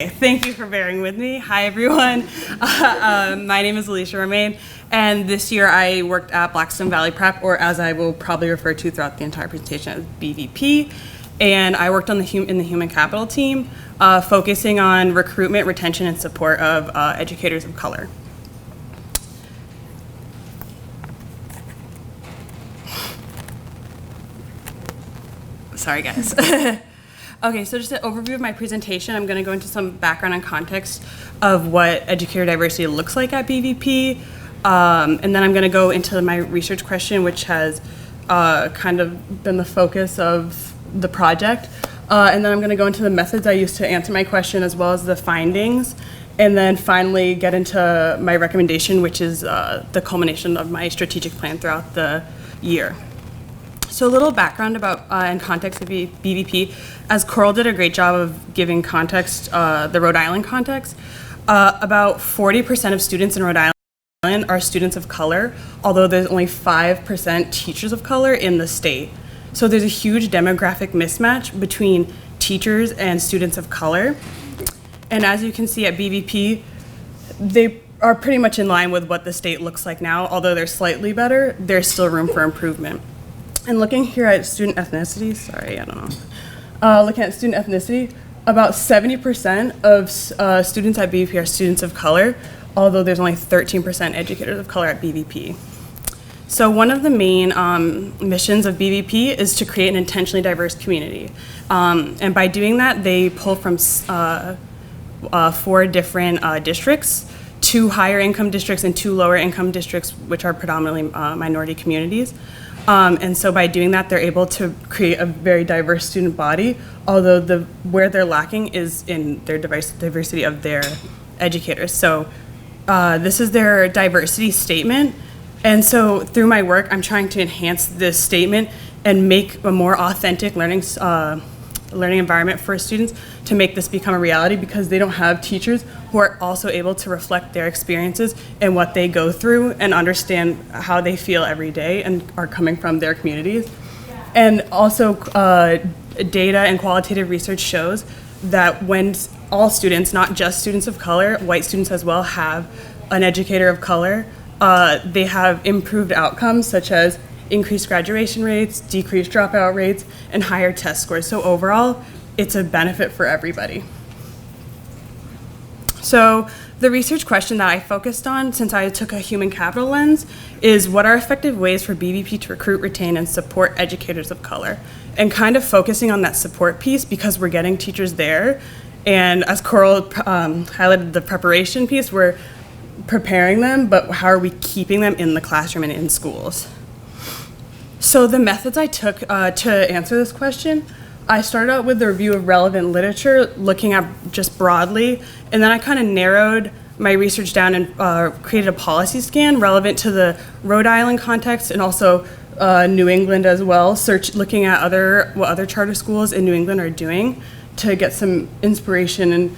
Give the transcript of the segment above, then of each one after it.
Thank you for bearing with me. Hi, everyone. My name is Alysha Romain, and this year I worked at Blackstone Valley Prep, or as I will probably refer to throughout the entire presentation as BVP, and I worked on in the human capital team, focusing on recruitment, retention, and support of educators of color. Sorry, guys. Okay, so just an overview of my presentation. I'm going to go into some background and context of what educator diversity looks like at BVP, and then I'm going to go into my research question, which has kind of been the focus of the project, and then I'm going to go into the methods I used to answer my question, as well as the findings, and then finally get into my recommendation, which is the culmination of my strategic plan throughout the year. So a little background about and context of BVP. As Coral did a great job of giving context, the Rhode Island context, about 40% of students in Rhode Island are students of color, although there's only 5% teachers of color in the state. So there's a huge demographic mismatch between teachers and students of color. And as you can see at BVP, they are pretty much in line with what the state looks like now. Although they're slightly better, there's still room for improvement. And looking here at student ethnicity, looking at student ethnicity, about 70% of students at BVP are students of color, although there's only 13% educators of color at BVP. So one of the main missions of BVP is to create an intentionally diverse community. And by doing that, they pull from 4 different districts, 2 higher income districts and 2 lower income districts, which are predominantly minority communities. And so by doing that, they're able to create a very diverse student body, although where they're lacking is in their diversity of their educators. So this is their diversity statement. And so through my work, I'm trying to enhance this statement and make a more authentic learning environment for students to make this become a reality, because they don't have teachers who are also able to reflect their experiences and what they go through and understand how they feel every day and are coming from their communities. And also data and qualitative research shows that when all students, not just students of color, white students as well, have an educator of color, they have improved outcomes such as increased graduation rates, decreased dropout rates, and higher test scores. So overall, it's a benefit for everybody. So the research question that I focused on, since I took a human capital lens, is what are effective ways for BVP to recruit, retain, and support educators of color? And kind of focusing on that support piece, because we're getting teachers there. And as Coral highlighted the preparation piece, we're preparing them, but how are we keeping them in the classroom and in schools? So the methods I took to answer this question, I started out with the review of relevant literature, looking at just broadly, and then I kind of narrowed my research down and created a policy scan relevant to the Rhode Island context and also New England as well, looking at what other charter schools in New England are doing to get some inspiration and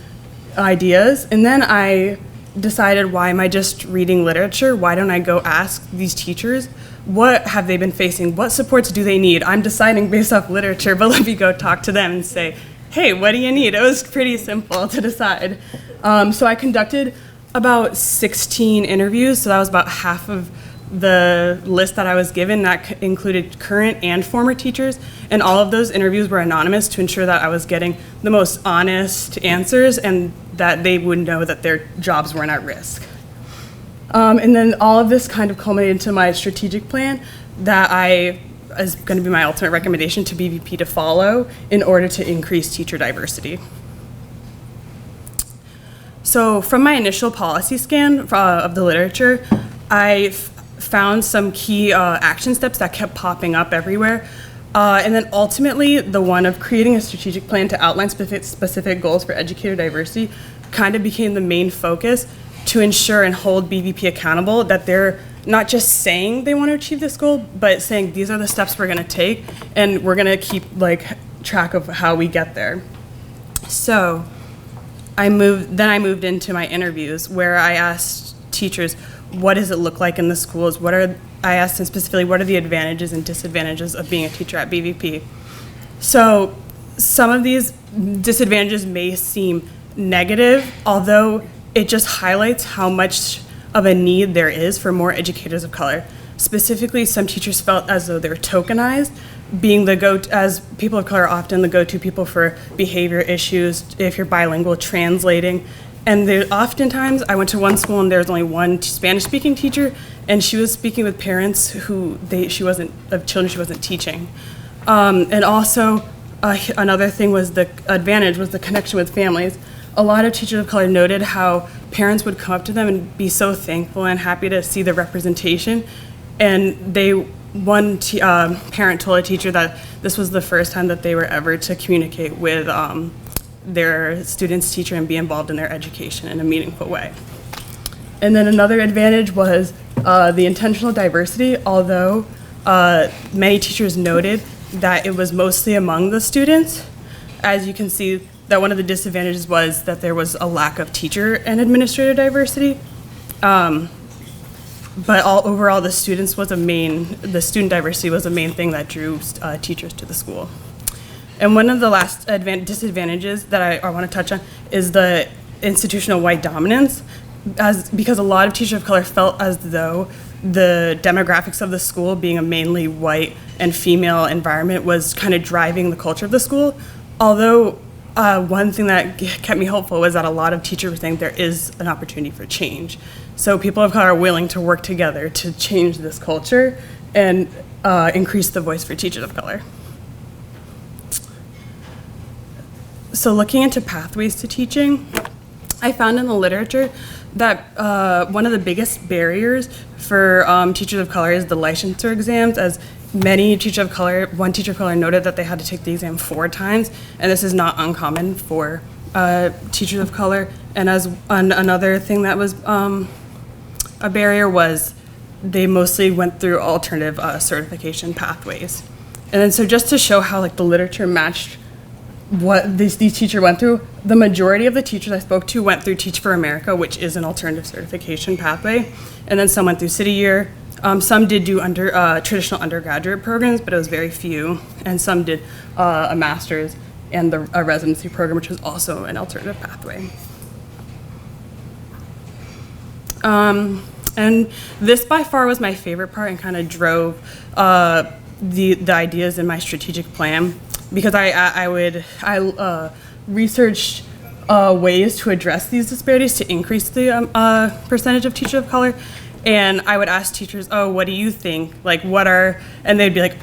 ideas. And then I decided, why am I just reading literature? Why don't I go ask these teachers, what have they been facing? What supports do they need? I'm deciding based off literature, but let me go talk to them and say, hey, what do you need? It was pretty simple to decide. So I conducted about 16 interviews, so that was about half of the list that I was given. That included current and former teachers, and all of those interviews were anonymous to ensure that I was getting the most honest answers and that they would know that their jobs weren't at risk. And then all of this kind of culminated into my strategic plan that is going to be my ultimate recommendation to BVP to follow in order to increase teacher diversity. So from my initial policy scan of the literature, I found some key action steps that kept popping up everywhere. And then ultimately, the one of creating a strategic plan to outline specific goals for educator diversity kind of became the main focus to ensure and hold BVP accountable, that they're not just saying they want to achieve this goal, but saying these are the steps we're going to take, and we're going to keep track of how we get there. So I moved into my interviews, where I asked teachers, what does it look like in the schools? I asked them specifically, what are the advantages and disadvantages of being a teacher at BVP? So some of these disadvantages may seem negative, although it just highlights how much of a need there is for more educators of color. Specifically, some teachers felt as though they're tokenized, being as people of color are often the go-to people for behavior issues, if you're bilingual, translating. And oftentimes, I went to one school and there was only one Spanish-speaking teacher, and she was speaking with parents of children she wasn't teaching. And also, another thing was the advantage was the connection with families. A lot of teachers of color noted how parents would come up to them and be so thankful and happy to see the representation. And one parent told a teacher that this was the first time that they were ever to communicate with their student's teacher and be involved in their education in a meaningful way. And then another advantage was the intentional diversity, although many teachers noted that it was mostly among the students. As you can see, that one of the disadvantages was that there was a lack of teacher and administrator diversity. But overall, the student diversity was a main thing that drew teachers to the school. And one of the last disadvantages that I want to touch on is the institutional white dominance, because a lot of teachers of color felt as though the demographics of the school, being a mainly white and female environment, was kind of driving the culture of the school. Although one thing that kept me hopeful was that a lot of teachers were saying there is an opportunity for change. So people of color are willing to work together to change this culture and increase the voice for teachers of color. So looking into pathways to teaching, I found in the literature that one of the biggest barriers for teachers of color is the licensure exams, as one teacher of color noted that they had to take the exam 4 times, and this is not uncommon for teachers of color. And another thing that was a barrier was they mostly went through alternative certification pathways. And then so just to show how the literature matched what these teachers went through, the majority of the teachers I spoke to went through Teach for America, which is an alternative certification pathway, and then some went through City Year. Some did do traditional undergraduate programs, but it was very few, and some did a master's and a residency program, which was also an alternative pathway. And this by far was my favorite part and kind of drove the ideas in my strategic plan, because I researched ways to address these disparities to increase the percentage of teachers of color. And I would ask teachers, oh, what do you think? And they'd be like,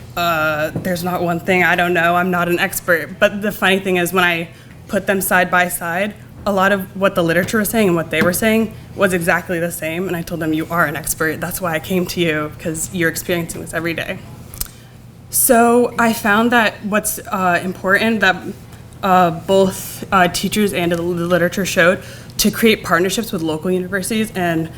there's not one thing, I don't know, I'm not an expert. But the funny thing is, when I put them side by side, a lot of what the literature was saying and what they were saying was exactly the same. And I told them, you are an expert, that's why I came to you, because you're experiencing this every day. So I found that what's important that both teachers and the literature showed, to create partnerships with local universities and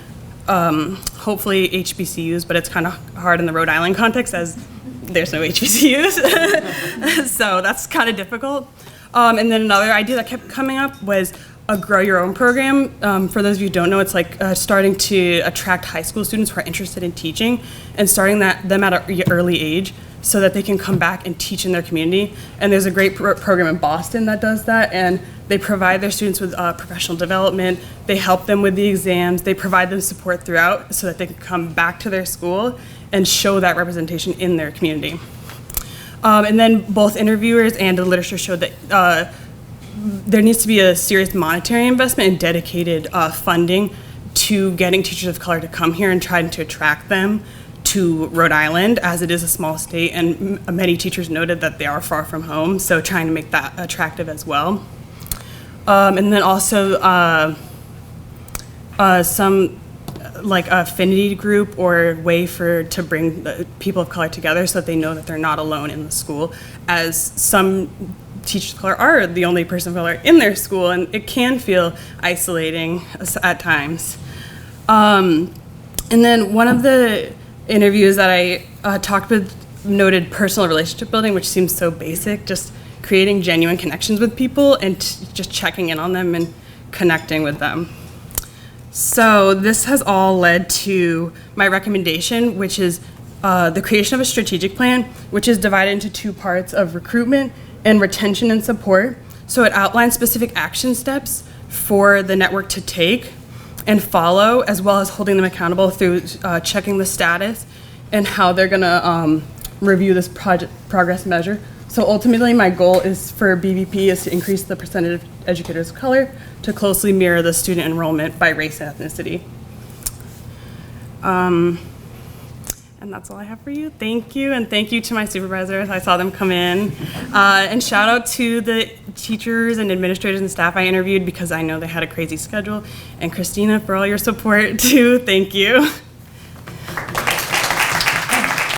hopefully HBCUs, but it's kind of hard in the Rhode Island context as there's no HBCUs. So that's kind of difficult. And then another idea that kept coming up was a Grow Your Own program. For those of you who don't know, it's starting to attract high school students who are interested in teaching and starting them at an early age, so that they can come back and teach in their community. And there's a great program in Boston that does that, and they provide their students with professional development, they help them with the exams, they provide them support throughout so that they can come back to their school and show that representation in their community. And then both interviewers and the literature showed that there needs to be a serious monetary investment and dedicated funding to getting teachers of color to come here and trying to attract them to Rhode Island, as it is a small state, and many teachers noted that they are far from home, so trying to make that attractive as well. And then also some affinity group or way to bring the people of color together so that they know that they're not alone in the school, as some teachers of color are the only person of color in their school, and it can feel isolating at times. And then one of the interviews that I talked with noted personal relationship building, which seems so basic, just creating genuine connections with people and just checking in on them and connecting with them. So this has all led to my recommendation, which is the creation of a strategic plan, which is divided into 2 parts of recruitment and retention and support. So it outlines specific action steps for the network to take and follow, as well as holding them accountable through checking the status and how they're going to review this progress measure. So ultimately, my goal is for BVP is to increase the percentage of educators of color to closely mirror the student enrollment by race and ethnicity. And that's all I have for you. Thank you, and thank you to my supervisors. I saw them come in. And shout out to the teachers and administrators and staff I interviewed, because I know they had a crazy schedule. And Christina, for all your support too, thank you.